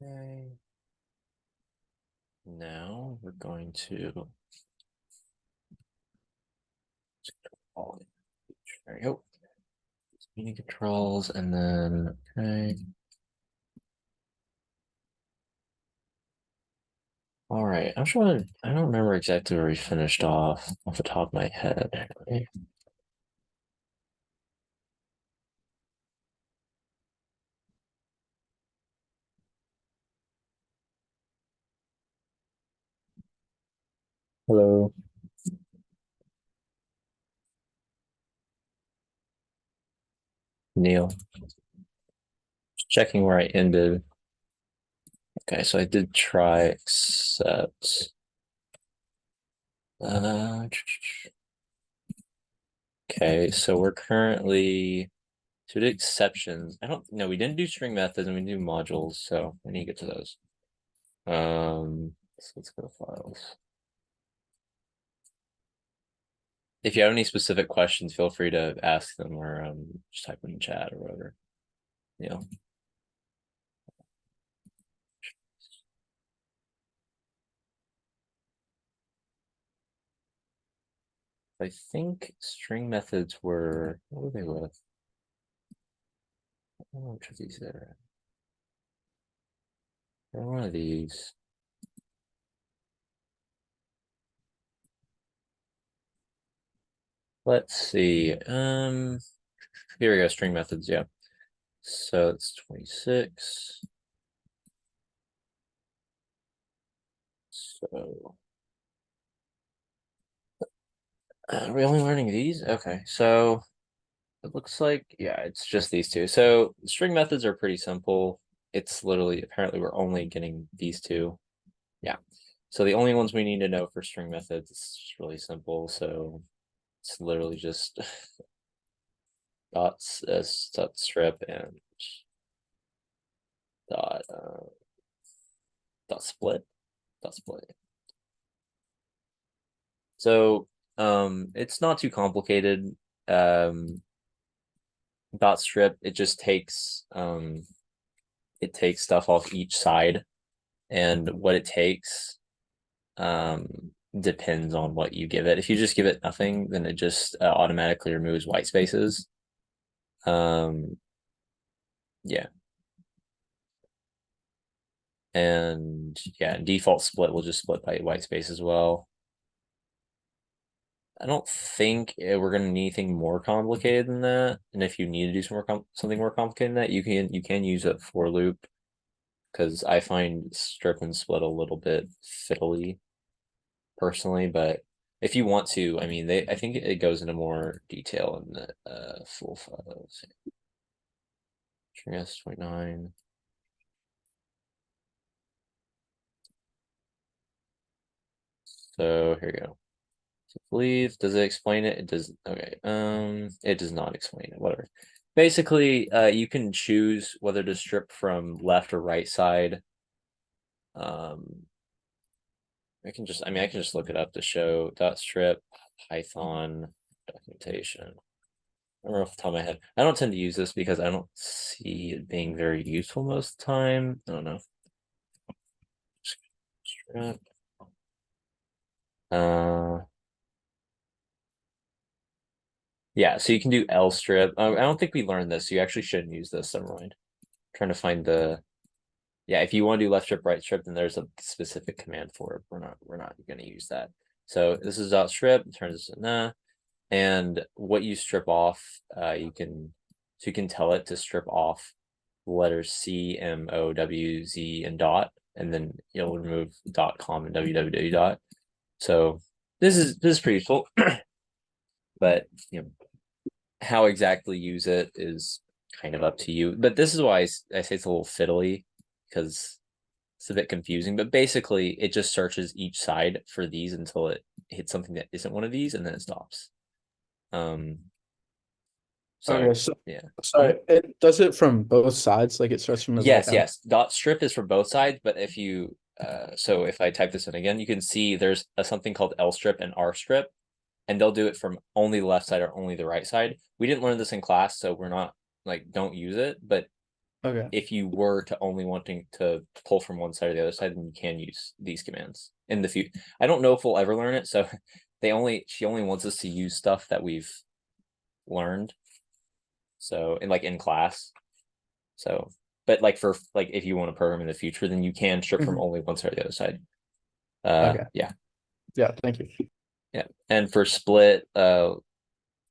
Okay. Now we're going to there you go. Meeting controls, and then okay. All right, I'm sure I don't remember exactly where we finished off the top of my head. Right? Hello, Neil. Just checking where I ended. Okay, so I did try accept. Uh, okay, so we're currently to the exceptions. I don't know. We didn't do string methods and we do modules, so I need to get to those. So let's go to files. If you have any specific questions, feel free to ask them or just type them in chat or whatever. You know. I think string methods were what were they with? I don't know which of these they're. They're one of these. Let's see. Here we go. String methods. Yeah. So it's 26. So are we only learning these? Okay. So it looks like, yeah, it's just these two. So string methods are pretty simple. It's literally, apparently, we're only getting these two. Yeah. So the only ones we need to know for string methods is just really simple. So it's literally just dot strip and dot dot split dot split. So it's not too complicated. Dot strip, it just takes stuff off each side, and what it takes depends on what you give it. If you just give it nothing, then it just automatically removes white spaces. Um, yeah. And yeah, default split will just split by white space as well. I don't think we're gonna need anything more complicated than that. And if you need to do something more complicated than that, you can use a for loop, because I find strip and split a little bit fiddly personally. But if you want to, I mean, I think it goes into more detail in the full files. String S29. So here we go. So believe, does it explain it? It does. Okay. It does not explain it. Whatever. Basically, you can choose whether to strip from left or right side. Um, I mean, I can just look it up to show dot strip Python documentation. I don't know off the top of my head. I don't tend to use this because I don't see it being very useful most of the time. I don't know. Strip. Uh, yeah, so you can do L strip. I don't think we learned this. So you actually shouldn't use this. Never mind. I'm trying to find the. Yeah, if you want to do left strip, right strip, then there's a specific command for it. We're not going to use that. So this is dot strip. Turns this into nah. And what you strip off, you can tell it to strip off letters C, M, O, W, Z, and dot, and then you'll remove dot com and www dot. So this is pretty useful, but how exactly use it is kind of up to you. But this is why I say it's a little fiddly, because it's a bit confusing. But basically, it just searches each side for these until it hits something that isn't one of these, and then it stops. Um, Okay, so so yeah. Hmm? sorry, it does it from both sides, like it starts from the top Yes, down. yes. Dot strip is for both sides, but if you so if I type this in again, you can see there's something called L strip and R strip, and they'll do it from only the left side or only the right side. We didn't learn this in class, so we're not like don't use it, but Okay. if you were to only wanting to pull from one side or the other side, then you can use these commands in the future. I don't know if we'll ever learn it, so she only wants us to use stuff that we've learned. So in class. So but like for like if you want to program in the future, then you can strip from Mhm. only one side or the other side. Okay. Yeah. Yeah, thank you. Yeah. And for split,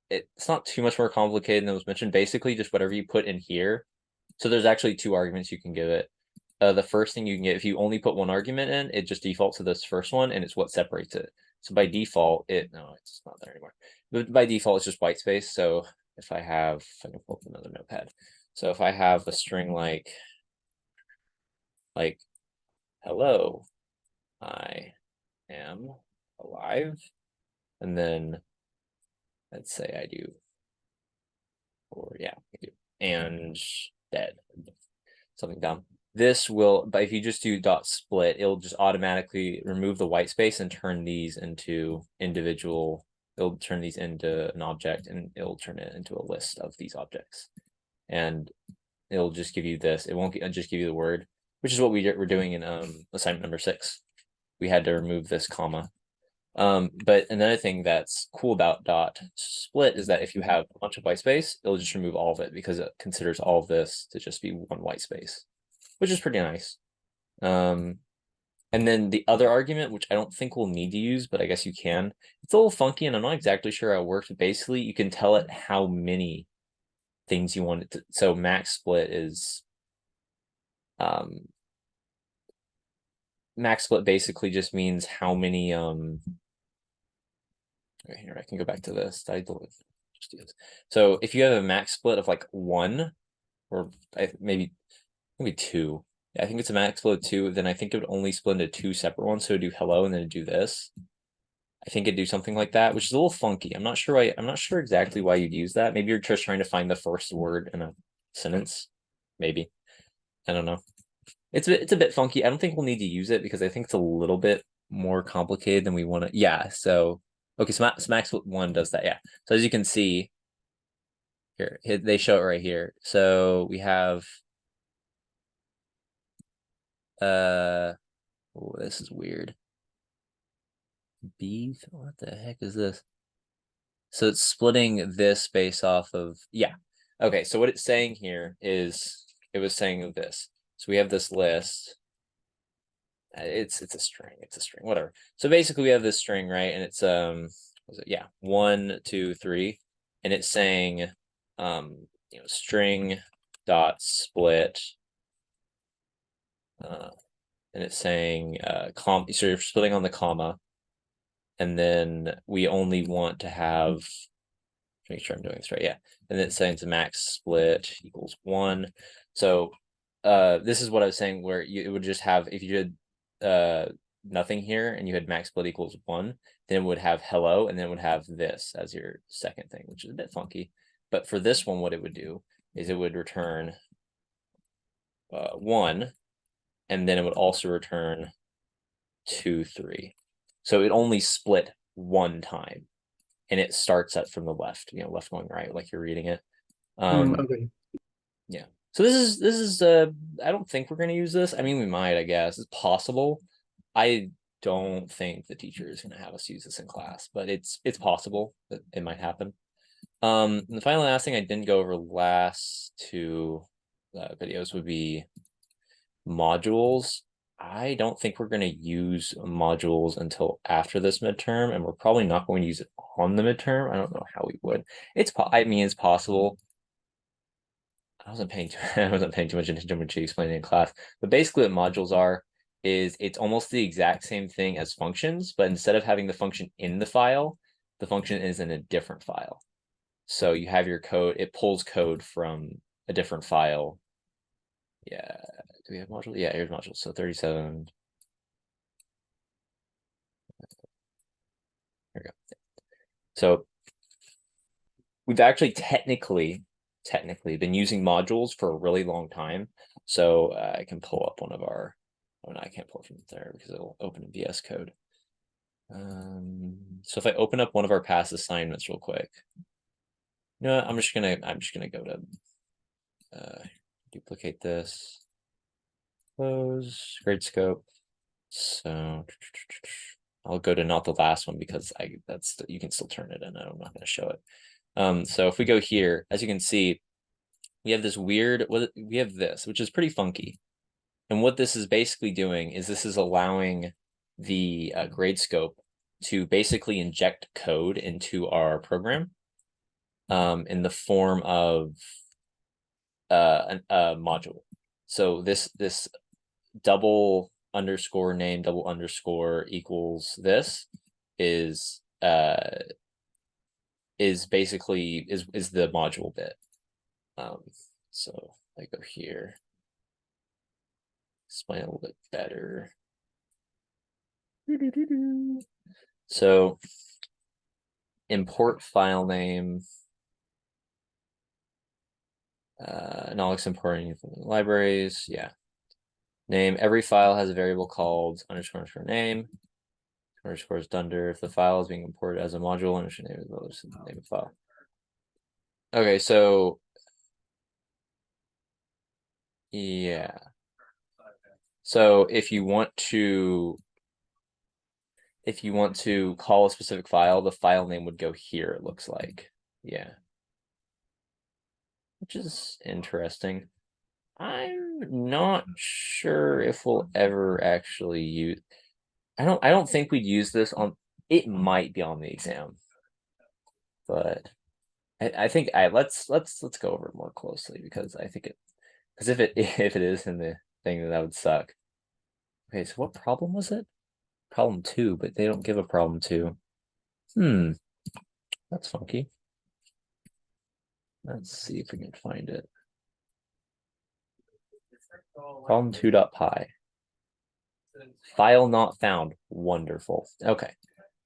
it's not too much more complicated than was mentioned. Basically, just whatever you put in here. So there's actually two arguments you can give it. The first thing you can get, if you only put one argument in, it just defaults to this first one, and it's what separates it. So by default, it's not there anymore. But by default, it's just white space. So if I can pull up another notepad. So if I have a string like hello, I am alive, and then let's say I do, or yeah, I do, and dead, something dumb. This will, but if you just do dot split, it'll just automatically remove the white space and turn these into individual. It'll turn these into an object, and it'll turn it into a list of these objects. And it'll just give you this. It won't just give you the word, which is what we're doing in assignment number 6. We had to remove this comma. But another thing that's cool about dot split is that if you have a bunch of white space, it'll just remove all of it because it considers all of this to just be one white space, which is pretty nice. And then the other argument, which I don't think we'll need to use, but I guess you can. It's a little funky, and I'm not exactly sure how it works. But basically, you can tell it how many things you want it to. So max split is max split basically just means how many right here, I can go back to this. Just do this. So if you have a max split of like 1 or maybe 2, yeah, I think it's a max split of 2, then I think it would only split into 2 separate ones. So it'd do hello and then it'd do this. I think it'd do something like that, which is a little funky. I'm not sure exactly why you'd use that. Maybe you're just trying to find the first word in a sentence. Maybe. I don't know. It's a bit funky. I don't think we'll need to use it because I think it's a little bit more complicated than we want to. Yeah. So okay, so max 1 does that. Yeah. So as you can see here, they show it right here. So we have oh, this is weird. Beef? What the heck is this? So it's splitting this based off of, yeah. Okay, so what it's saying here is it was saying this. So we have this list. It's a string, whatever. So basically we have this string, right? And it's was it? Yeah, 1, 2, 3. And it's saying string dot split. And it's saying so you're splitting on the comma. And then we only want to have, make sure I'm doing this right. Yeah. And then it's saying to max split equals 1. So this is what I was saying, where it would just have, if you did nothing here and you had max split equals 1, then it would have hello, and then it would have this as your second thing, which is a bit funky. But for this one, what it would do is it would return 1, and then it would also return 2, 3. So it only split 1 time, and it starts at from the left, left going right, like you're reading it. Okay. Yeah. So this is I don't think we're gonna use this. I mean, we might, I guess. It's possible. I don't think the teacher is gonna have us use this in class, but it's possible that it might happen. And the final last thing I didn't go over last 2 videos would be modules. I don't think we're going to use modules until after this midterm, and we're probably not going to use it on the midterm. I don't know how we would. I mean, it's possible. I wasn't paying too much attention when she explained it in class. But basically, what modules are is it's almost the exact same thing as functions, but instead of having the function in the file, the function is in a different file. So you have your code, it pulls code from a different file. Yeah. Do we have modules? Yeah, here's modules. So 37. There we go. So we've actually technically been using modules for a really long time. So I can pull up one of our, oh no, I can't pull it from there because it'll open in VS Code. So if I open up one of our past assignments real quick, I'm just gonna go to duplicate this, close, grade scope. So I'll go to not the last one because you can still turn it in. I'm not going to show it. So if we go here, as you can see, we have this weird, we have this, which is pretty funky. And what this is basically doing is this is allowing the grade scope to basically inject code into our program in the form of a module. So this double underscore name double underscore equals this is basically is the module bit. So I go here, explain a little bit better. So import file name. Nolix importing from the libraries. Yeah. Name. Every file has a variable called underscore name. Underscore is dunder. If the file is being imported as a module, underscore name is the name of the file. Okay, so yeah. So if you want to call a specific file, the file name would go here, it looks like. Yeah. Which is interesting. I'm not sure if we'll ever actually use. I don't think we'd use this on. It might be on the exam, but I think let's go over it more closely because I think because if it if it is in the thing, then that would suck. Okay, so what problem was it? Problem 2, but they don't give a problem 2. That's funky. Let's see if we can find it. Problem 2.py. File not found. Wonderful. Okay.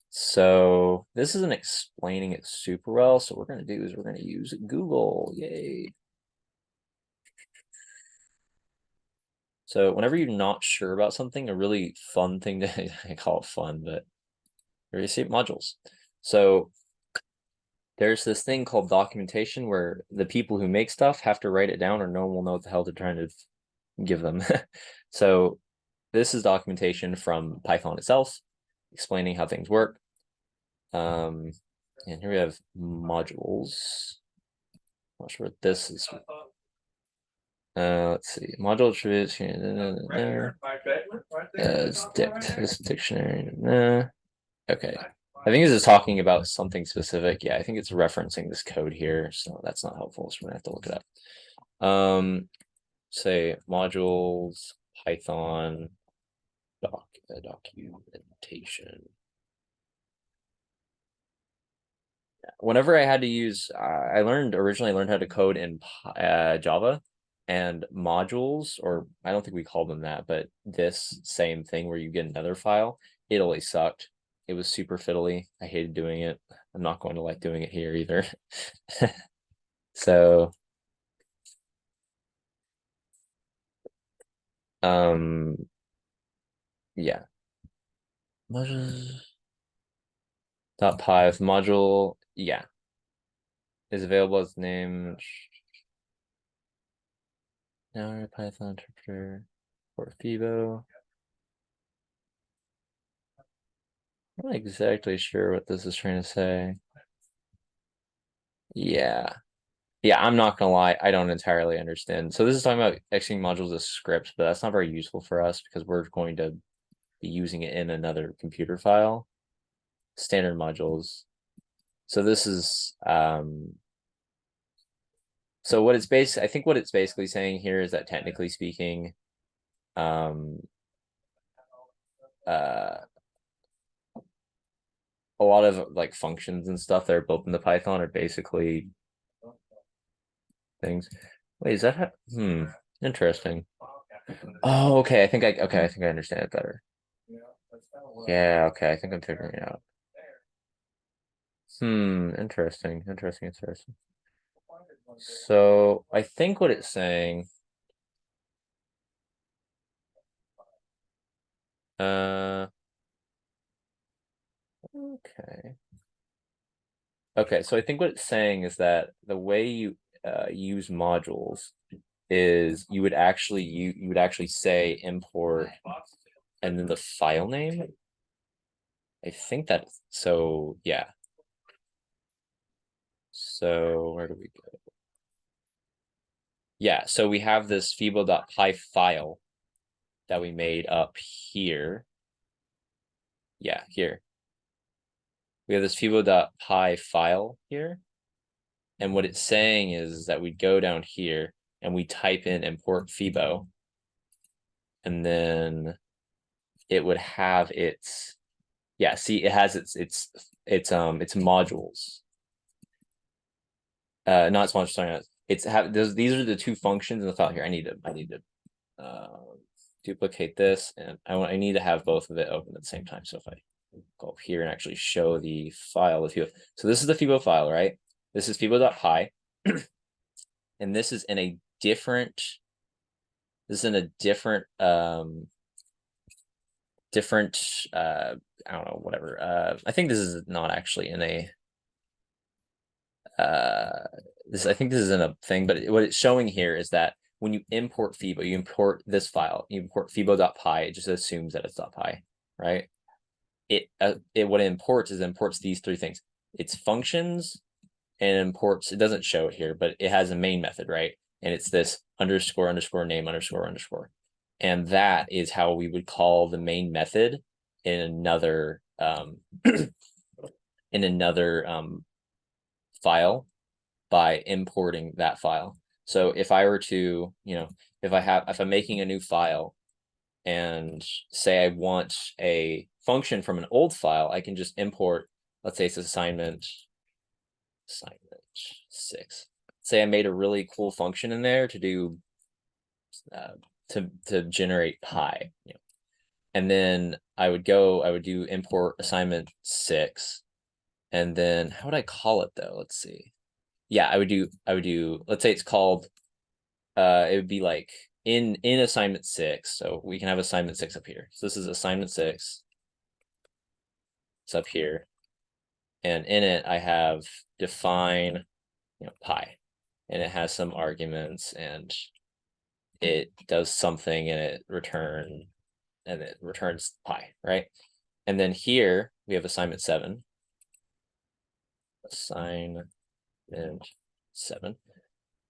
So this isn't explaining it super well. So what we're going to do is we're going to use Google. Yay. So whenever you're not sure about something, a really fun thing to, I call it fun, but you see modules. So there's this thing called documentation where the people who make stuff have to write it down or no one will know what the hell they're trying to give them. So this is documentation from Python itself, explaining how things work. And here we have modules. Not sure what this is. Let's see. Module attributes. It's dict. This dictionary. Okay. I think this is talking about something specific. Yeah, I think it's referencing this code here, so that's not helpful. So we're gonna have to look it up. Say modules, Python, documentation. Whenever I had to use, I originally learned how to code in Java, and modules, or I don't think we called them that, but this same thing where you get another file, it always sucked. It was super fiddly. I hated doing it. I'm not going to like doing it here either. So, yeah. Modules. .py with module, yeah, is available as name. Now our Python interpreter for Fibo. I'm not exactly sure what this is trying to say. Yeah. Yeah, I'm not gonna lie, I don't entirely understand. So this is talking about executing modules as scripts, but that's not very useful for us because we're going to be using it in another computer file. Standard modules. So this is so what it's I think what it's basically saying here is that technically speaking, a lot of like functions and stuff that are built into Python are basically things. Wait, is that interesting. Oh, okay. I think I understand it better. Yeah, okay. I think I'm figuring it out. Interesting. So I think what it's saying. Okay. Okay, so I think what it's saying is that the way you use modules is you would actually say import and then the file name. I think that, so yeah. So where do we go? Yeah, so we have this fibo.py file that we made up here. Yeah, here. We have this fibo.py file here. And what it's saying is that we go down here and we type in import fibo. And then it would have its, yeah, see, it has its modules. Not its modules, sorry, it's these are the two functions in the file here. I need to duplicate this, and I need to have both of it open at the same time. So if I go up here and actually show the file of Fibo, so this is the Fibo file, right? This is fibo.py, and this is in a different. This is in a different I don't know, whatever. I think this is not actually in a I think this is in a thing, but what it's showing here is that when you import Fibo, you import this file, you import fibo.py, it just assumes that it's .py, right? What it imports is it imports these three things. It's functions and imports, it doesn't show it here, but it has a main method, right? And it's this underscore underscore name underscore underscore. And that is how we would call the main method in another file by importing that file. So if I were to, if I'm making a new file and say I want a function from an old file, I can just import, let's say it's assignment 6. Say I made a really cool function in there to do to generate pi, and then I would do import assignment 6, and then how would I call it though? Let's see. Yeah, I would do, let's say it's called, it would be like in assignment 6. So we can have assignment 6 up here. So this is assignment 6. It's up here. And in it, I have define, pi, and it has some arguments and it does something and it returns pi, right? And then here we have assignment 7. Assignment 7.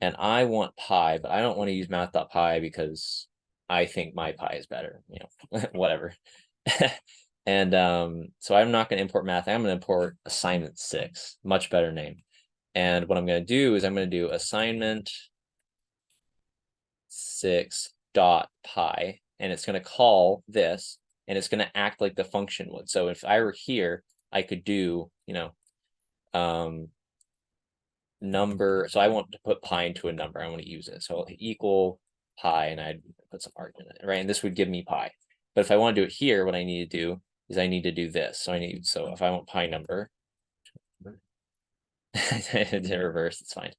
And I want pi, but I don't want to use math.py because I think my pi is better, whatever. And so I'm not going to import math. I'm going to import assignment 6, much better name. And what I'm going to do is I'm going to do assignment 6.py, and it's going to call this, and it's going to act like the function would. So if I were here, I could do, number. So I want to put pi into a number. I want to use it. So equal pi, and I'd put some argument in it, right? And this would give me pi. But if I want to do it here, what I need to do is I need to do this. So if I want pi number, in reverse, it's fine.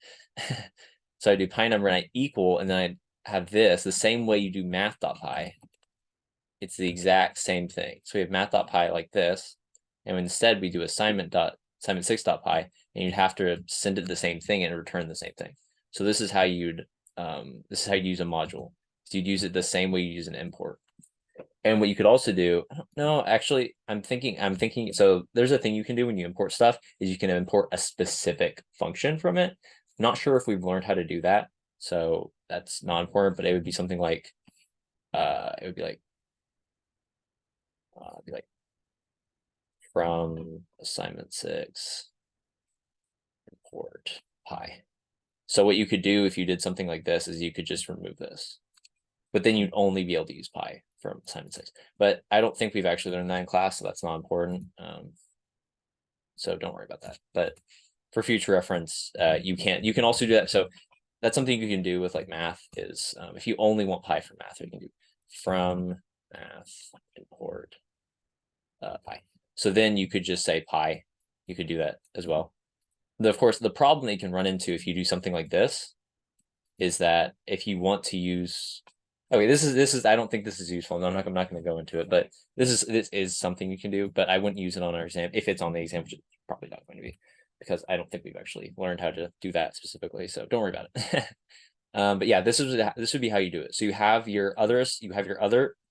So I do pi number and I equal, and then I have this the same way you do math.py. It's the exact same thing. So we have math.py like this, and instead we do assignment6.py, and you'd have to send it the same thing and return the same thing. So this is how you'd use a module. So you'd use it the same way you use an import. And what you could also do, no, actually, I'm thinking, so there's a thing you can do when you import stuff is you can import a specific function from it. Not sure if we've learned how to do that, so that's not important, but it would be something like, it would be like from assignment 6 import pi. So what you could do if you did something like this is you could just remove this, but then you'd only be able to use pi from assignment 6. But I don't think we've actually learned that in class, so that's not important. So don't worry about that. But for future reference, you can also do that. So that's something you can do with like math is if you only want pi for math, you can do from math import pi. So then you could just say pi. You could do that as well. Of course, the problem that you can run into if you do something like this is that if you want to use, okay, this is I don't think this is useful. No, I'm not going to go into it, but this is something you can do, but I wouldn't use it on our exam. If it's on the exam, which it's probably not going to be, because I don't think we've actually learned how to do that specifically. So don't worry about it. But yeah, this would be how you do it. So you have your other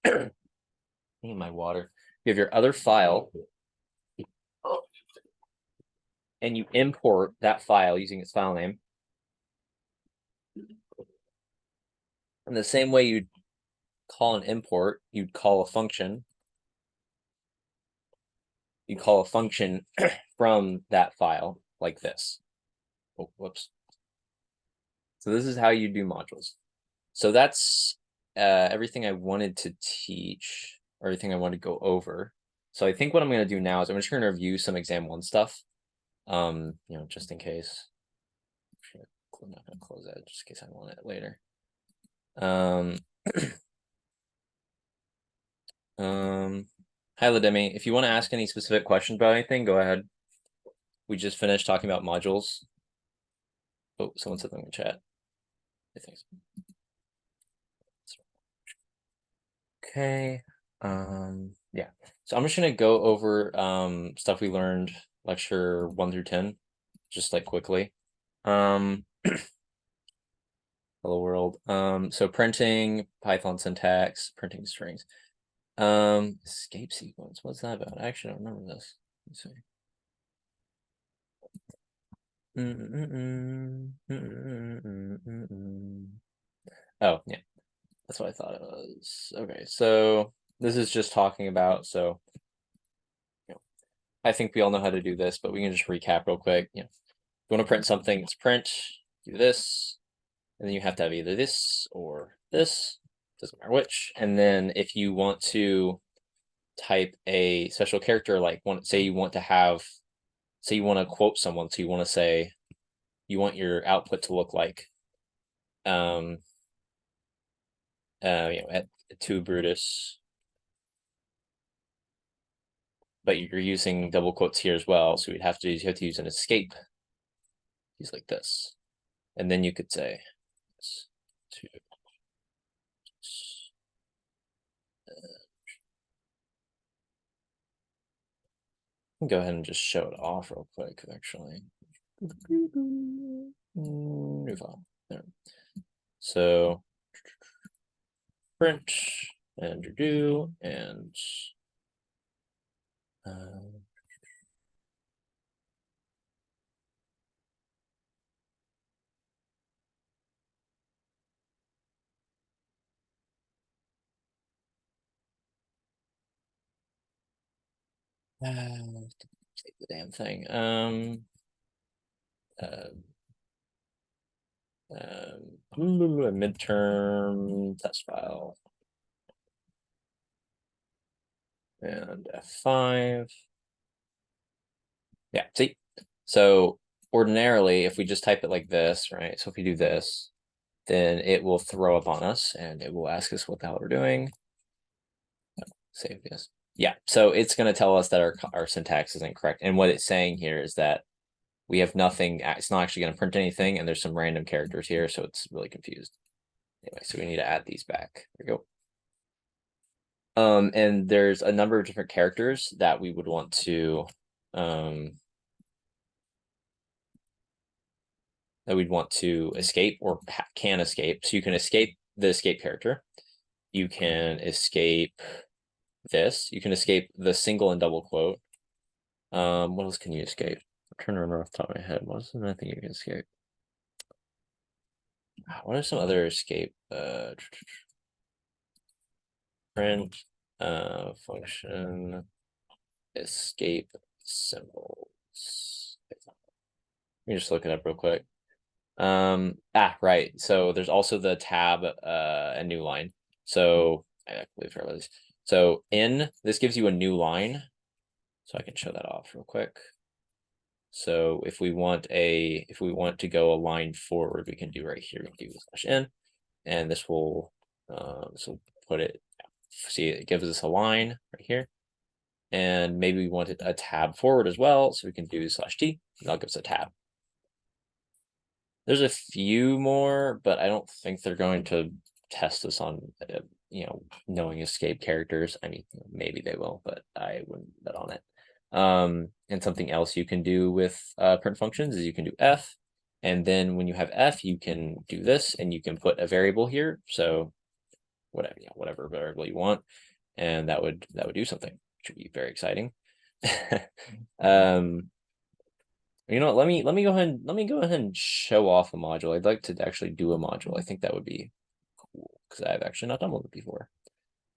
in my water. You have your other file, and you import that file using its file name. And the same way you'd call an import, you'd call a function. You call a function from that file like this. Oh, whoops. So this is how you do modules. So that's everything I wanted to teach, or everything I want to go over. So I think what I'm going to do now is I'm just going to review some exam 1 stuff. Just in case. I'm not going to close that just in case I want it later. Hi Lademi, if you want to ask any specific questions about anything, go ahead. We just finished talking about modules. Oh, someone said something in chat. I think so. Okay. Yeah. So I'm just gonna go over stuff we learned lecture 1 through 10, just like quickly. Hello world. So printing, Python syntax, printing strings. Escape sequence. What's that about? I actually don't remember this. Let's see. Oh, yeah. That's what I thought it was. Okay, so this is just talking about, so I think we all know how to do this, but we can just recap real quick. If you want to print something, it's print, do this, and then you have to have either this or this, doesn't matter which. And then if you want to type a special character, like say you want to quote someone, so you want to say you want your output to look like to Brutus, but you're using double quotes here as well, so you have to use an escape. Use like this, and then you could say to go ahead and just show it off real quick, actually. New file. There. So print and do and take the damn thing. Midterm test file and F5. Yeah, see, so ordinarily, if we just type it like this, right? So if we do this, then it will throw up on us and it will ask us what the hell we're doing. Save this. Yeah, so it's going to tell us that our syntax isn't correct. And what it's saying here is that we have nothing, it's not actually going to print anything, and there's some random characters here, so it's really confused. Anyway, so we need to add these back. There we go. And there's a number of different characters that we would want to escape or can escape. So you can escape the escape character. You can escape this. You can escape the single and double quote. What else can you escape? I'm trying to remember off the top of my head. What's another thing you can escape? What are some other escape? Print function escape symbols. Let me just look it up real quick. Right. So there's also the tab and new line. So I believe for this. So this gives you a new line. So I can show that off real quick. So if we want to go a line forward, we can do right here. We can do /n, and this will put it. See, it gives us a line right here, and maybe we want a tab forward as well, so we can do /t, and that'll give us a tab. There's a few more, but I don't think they're going to test us on knowing escape characters. I mean, maybe they will, but I wouldn't bet on it. And something else you can do with print functions is you can do f, And then when you have f, you can do this, and you can put a variable here. So whatever, whatever variable you want, and that would do something, which would be very exciting. You know what, let me go ahead and show off a module. I'd like to actually do a module. I think that would be cool because I've actually not done one before.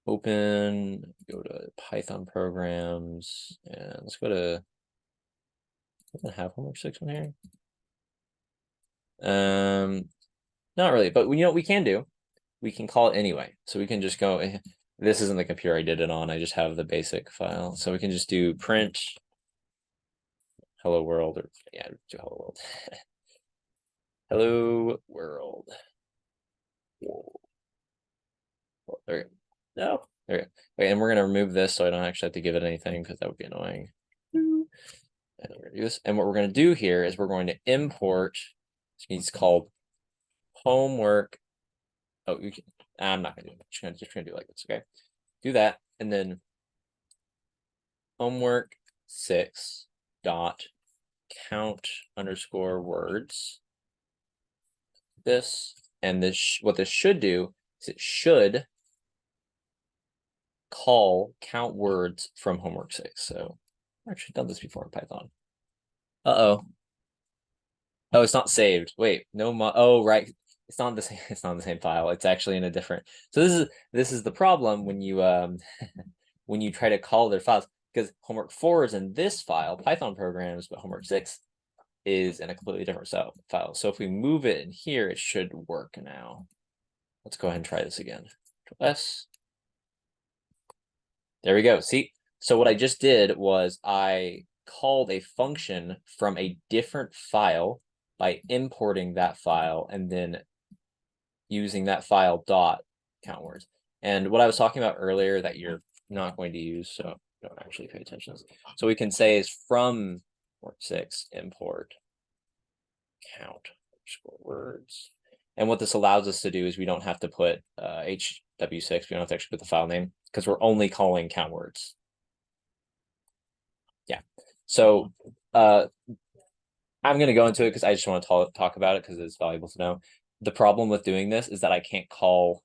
Open, go to Python programs, and let's go to, doesn't have homework 6 on here. Not really, but you know what we can do? We can call it anyway. So we can just go, this isn't the computer I did it on, I just have the basic file. So we can just do print hello world, or yeah, do hello world. Hello world. Whoa. Oh, there we go. No, there we go. Okay, and we're gonna remove this so I don't actually have to give it anything because that would be annoying. And we're gonna do this. And what we're gonna do here is we're going to import. It's called homework. Oh, you can, I'm not gonna do it. Just gonna do it like this. Okay, do that, and then homework 6 dot count underscore words. This and this. What this should do is it should call count words from homework 6. So I've actually done this before in Python. Uh-oh. Oh, it's not saved. Wait, no oh right. It's not the same, it's not the same file. It's actually in a different. So this is the problem when you when you try to call their files, because homework 4 is in this file, Python programs, but homework 6 is in a completely different file. So if we move it in here, it should work now. Let's go ahead and try this again. S. There we go. See, so what I just did was I called a function from a different file by importing that file and then using that file dot count words. And what I was talking about earlier that you're not going to use, so don't actually pay attention to this. So we can say is from work 6 import count words. And what this allows us to do is we don't have to put HW6, we don't have to actually put the file name because we're only calling count words. Yeah. So I'm going to go into it because I just want to talk about it because it's valuable to know. The problem with doing this is that I can't call.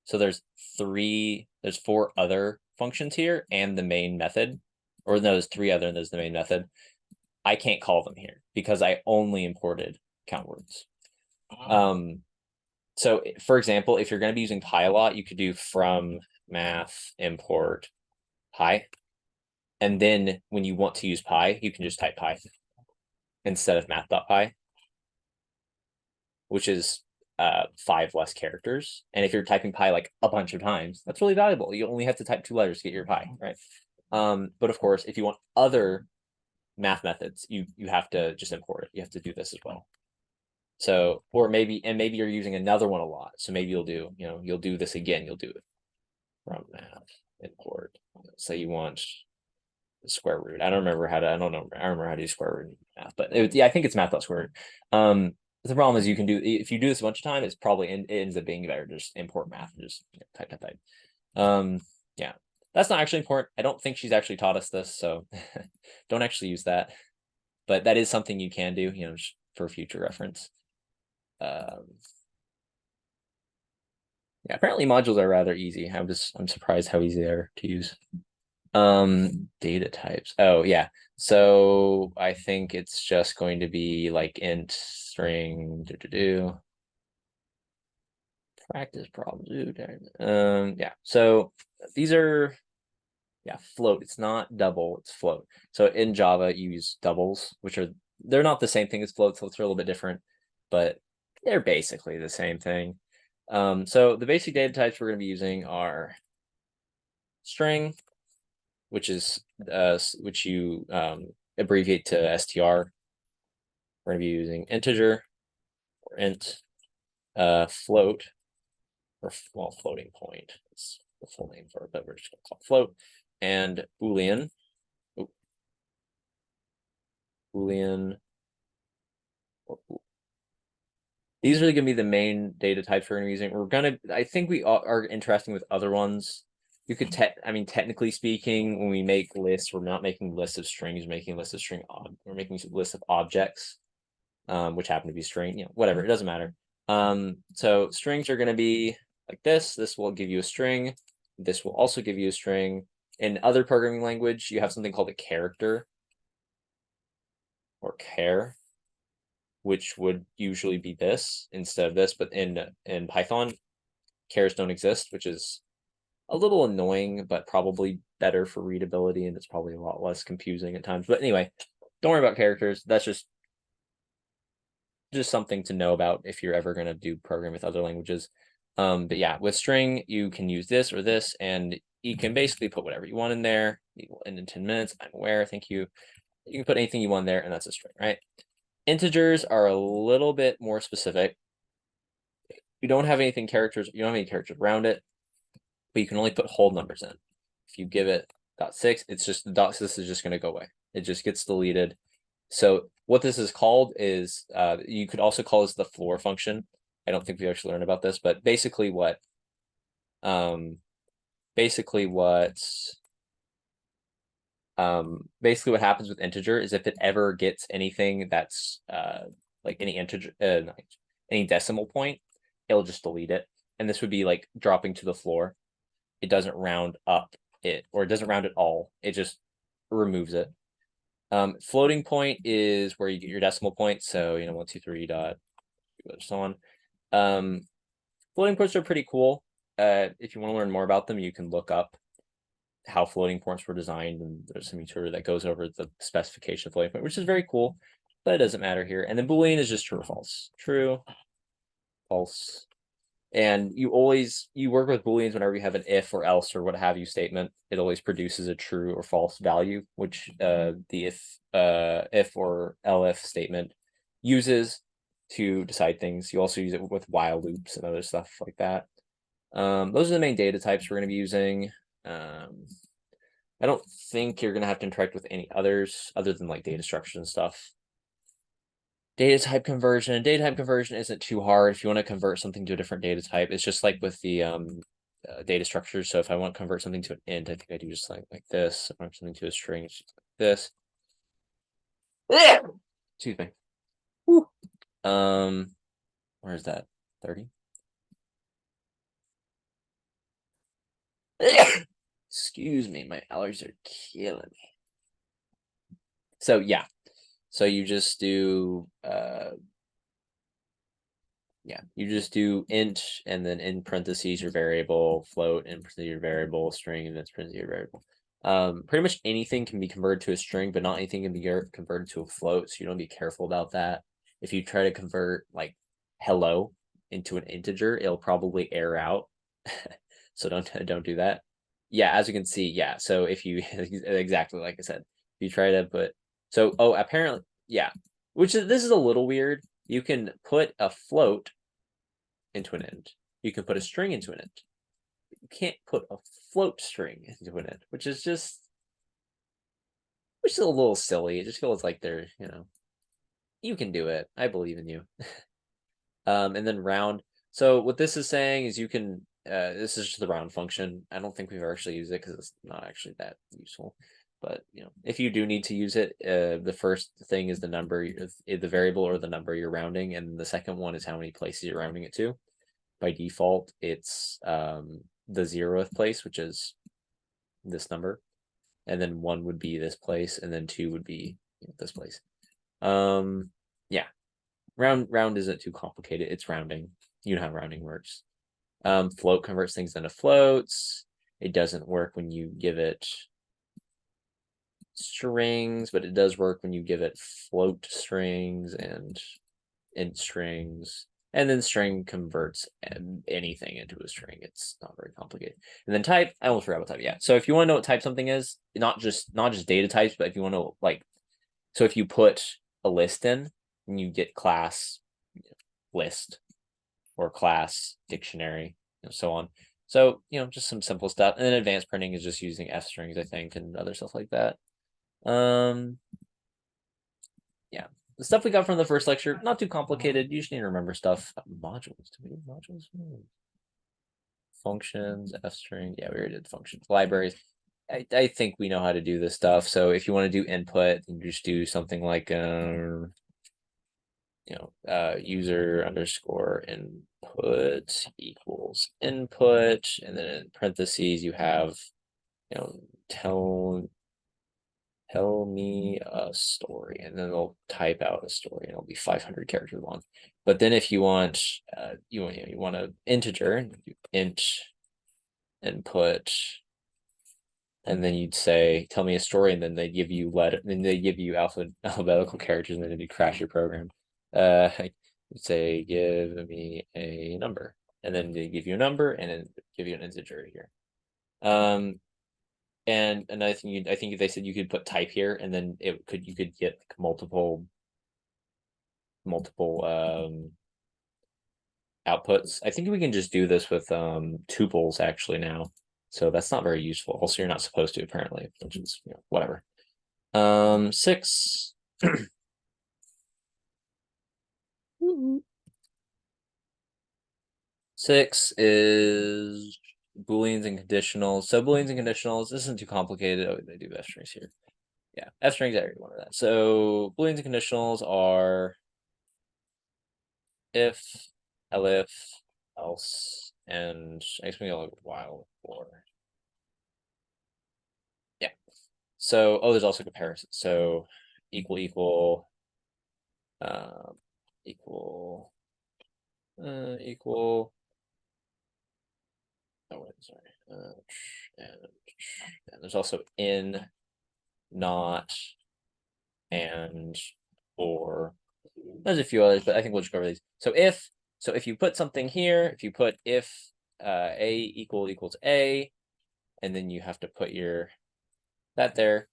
So there's 4 other functions here and the main method, or no, there's 3 other and there's the main method. I can't call them here because I only imported count words. So for example, if you're going to be using pi a lot, you could do from math import pi. And then when you want to use pi, you can just type pi instead of math.py, which is 5 less characters. And if you're typing pi like a bunch of times, that's really valuable. You only have to type 2 letters to get your pi, right? But of course, if you want other math methods, you have to just import it. You have to do this as well. So, or maybe you're using another one a lot. So maybe you'll do this again. You'll do it from math import. Say you want the square root. I don't remember how to do square root in math, but I think it's math.square root. The problem is if you do this a bunch of times, it ends up being better to just import math and just type. Yeah, that's not actually important. I don't think she's actually taught us this, so don't actually use that. But that is something you can do, for future reference. Yeah, apparently modules are rather easy. I'm surprised how easy they are to use. Data types. Oh yeah. So I think it's just going to be like int string practice problems. Yeah. So these are float. It's not double, it's float. So in Java you use doubles, they're not the same thing as float, so it's a little bit different, but they're basically the same thing. So the basic data types we're going to be using are string, which is which you abbreviate to str. We're going to be using integer or int, float, or floating point. It's the full name for it, but we're just going to call it float, and Boolean. Boolean. These are going to be the main data types we're going to be using. I think we are interesting with other ones. You could technically speaking, when we make lists, we're not making lists of strings, we're making lists of we're making lists of objects. which happen to be string, whatever, it doesn't matter. So strings are going to be like this. This will give you a string. This will also give you a string. In other programming language, you have something called a character or char, which would usually be this instead of this. But in Python, chars don't exist, which is a little annoying, but probably better for readability, and it's probably a lot less confusing at times. But anyway, don't worry about characters. That's just something to know about if you're ever going to do program with other languages. But yeah, with string, you can use this or this, and you can basically put whatever you want in there. You will end in 10 minutes. I'm aware. Thank you. You can put anything you want there, and that's a string, right? Integers are a little bit more specific. You don't have anything characters. You don't have any characters around it, but you can only put whole numbers in. If you give it .6, it's just the .6 is just going to go away. It just gets deleted. So what this is called is, you could also call this the floor function. I don't think we actually learned about this, but basically what happens with integer is if it ever gets anything that's like any integer, any decimal point, it'll just delete it. And this would be like dropping to the floor. It doesn't round up it, or it doesn't round at all. It just removes it. Floating point is where you get your decimal point. So, 1, 2, 3 dot, so on. Floating points are pretty cool. If you want to learn more about them, you can look up how floating points were designed, and there's some tutorial that goes over the specification of floating point, which is very cool, but it doesn't matter here. And then Boolean is just true or false. True, false. And you work with Booleans whenever you have an if or else or what have you statement. It always produces a true or false value, which the if or elif statement uses to decide things. You also use it with while loops and other stuff like that. Those are the main data types we're going to be using. I don't think you're going to have to interact with any others other than like data structures and stuff. Data type conversion isn't too hard. If you want to convert something to a different data type, it's just like with the data structures. So if I want to convert something to an int, I think I do just like this. If I want something to a string, it's just like this. Excuse me. Woo. Where is that? 30. Excuse me, my allergies are killing me. So yeah, so you just do you just do int, and then in parentheses your variable, float, in parentheses your variable, string, and then parentheses your variable. Pretty much anything can be converted to a string, but not anything can be converted to a float. So you don't be careful about that. If you try to convert like hello into an integer, it'll probably error out. So don't do that. Yeah, as you can see, yeah. So if you exactly like I said, if you try to put apparently, yeah, this is a little weird. You can put a float into an int. You can put a string into an int. You can't put a float string into an int, which is a little silly. It just feels like they're, you can do it. I believe in you. And then round. So what this is saying is you can, this is just the round function. I don't think we've actually used it because it's not actually that useful. But if you do need to use it, the first thing is the number, the variable or the number you're rounding, and the second one is how many places you're rounding it to. By default, it's the 0th place, which is this number, and then 1 would be this place, and then 2 would be this place. Yeah, round isn't too complicated. It's rounding. You know how rounding works. Float converts things into floats. It doesn't work when you give it strings, but it does work when you give it float strings and int strings. And then string converts anything into a string. It's not very complicated. And then type, I almost forgot about type. Yeah. So if you want to know what type something is, not just data types, but if you want to so if you put a list in, and you get class list or class dictionary, so on. So just some simple stuff. And then advanced printing is just using f strings, I think, and other stuff like that. Yeah. The stuff we got from the first lecture, not too complicated. You just need to remember stuff. Modules. Do we do modules? Functions, f string. Yeah, we already did functions. Libraries. I think we know how to do this stuff. So if you want to do input, you just do something like user underscore input equals input, and then in parentheses you have, tell me a story, and then they'll type out a story, and it'll be 500 characters long. But then if you want, you want an integer, int input, and then you'd say, tell me a story, and then they give you alphabetical characters, and then you crash your program. You'd say, give me a number, and then they give you a number, and then give you an integer here. And another thing, I think they said you could put type here, and then you could get multiple outputs. I think we can just do this with tuples actually now. So that's not very useful. Also, you're not supposed to apparently, which is whatever. 6. Six is Booleans and conditionals. So Booleans and conditionals, this isn't too complicated. Oh, they do F strings here. Yeah, F strings, I already wanted that. So Booleans and conditionals are if, elif, else, and I guess we go like while or. Yeah. So, there's also comparison. So equal, equal, equal. Oh, wait, sorry. And there's also in, not, and, or. There's a few others, but I think we'll just go over these. So if you put something here, if you put if a equals a, and then you have to put that there.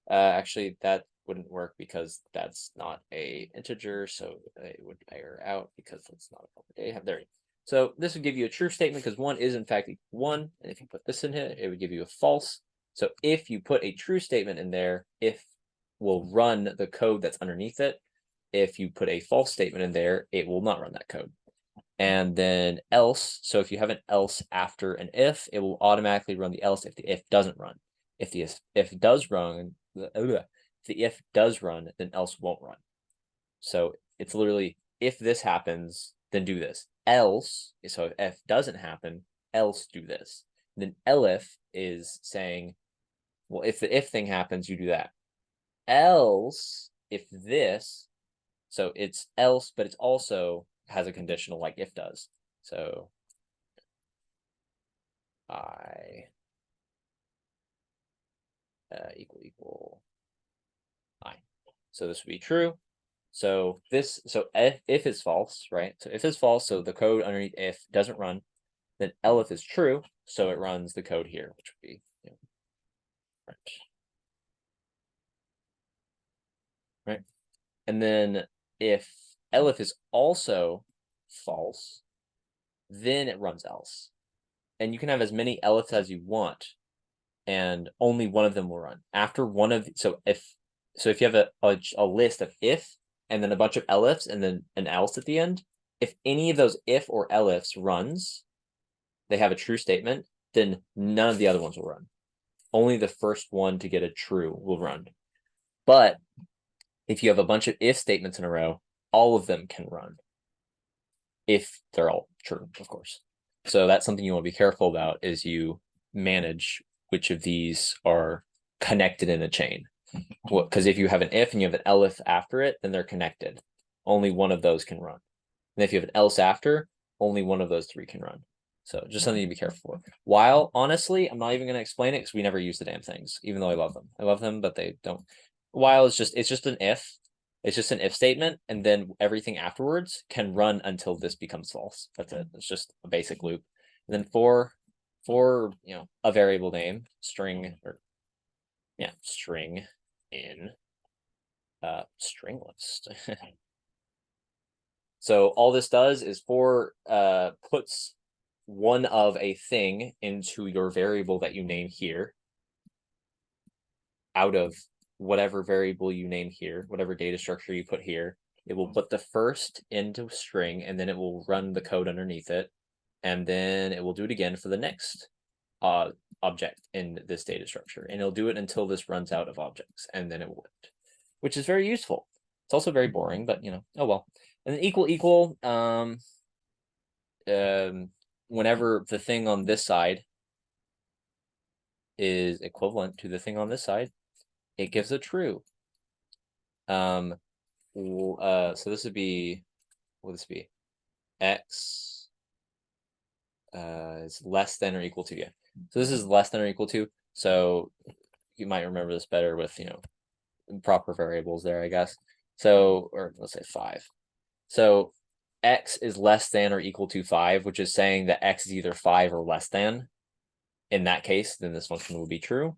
Actually, that wouldn't work because that's not a integer, so it would error out because that's not a proper data. There. So this would give you a true statement because 1 is in fact 1, and if you put this in here, it would give you a false. So if you put a true statement in there, if will run the code that's underneath it. If you put a false statement in there, it will not run that code. And then else, so if you have an else after an if, it will automatically run the else if the if doesn't run. If the if does run, if the if does run, then else won't run. So it's literally, if this happens, then do this. Else, so if F doesn't happen, else do this. And then elif is saying, well, if the if thing happens, you do that. Else, if this, so it's else, but it's also has a conditional like if does. So I equal I. So this would be true. So if is false, right? So if is false, so the code underneath if doesn't run, then elif is true, so it runs the code here, which would be right. And then if elif is also false, then it runs else. And you can have as many elifs as you want, and only one of them will run. After one of so if you have a list of if and then a bunch of elifs and then an else at the end, if any of those if or elifs runs, they have a true statement, then none of the other ones will run. Only the first one to get a true will run. But if you have a bunch of if statements in a row, all of them can run. If they're all true, of course. So that's something you want to be careful about, is you manage which of these are connected in a chain. Because if you have an if and you have an elif after it, then they're connected. Only one of those can run. And if you have an else after, only one of those 3 can run. So just something to be careful for. While honestly, I'm not even going to explain it because we never use the damn things, even though I love them. I love them, but they don't. While it's just an if. It's just an if statement, and then everything afterwards can run until this becomes false. That's it. It's just a basic loop. And then for a variable name, string in string list. So all this does is puts one of a thing into your variable that you name here out of whatever variable you name here, whatever data structure you put here. It will put the first into string, and then it will run the code underneath it, and then it will do it again for the next object in this data structure, and it'll do it until this runs out of objects, and then it will end, which is very useful. It's also very boring, but oh well. And then equal, whenever the thing on this side is equivalent to the thing on this side, it gives a true. So this would be, what would this be? X is less than or equal to, yeah. So this is less than or equal to, so you might remember this better with, proper variables there, I guess. So, or let's say 5. So x is less than or equal to 5, which is saying that x is either 5 or less than. In that case, then this function will be true.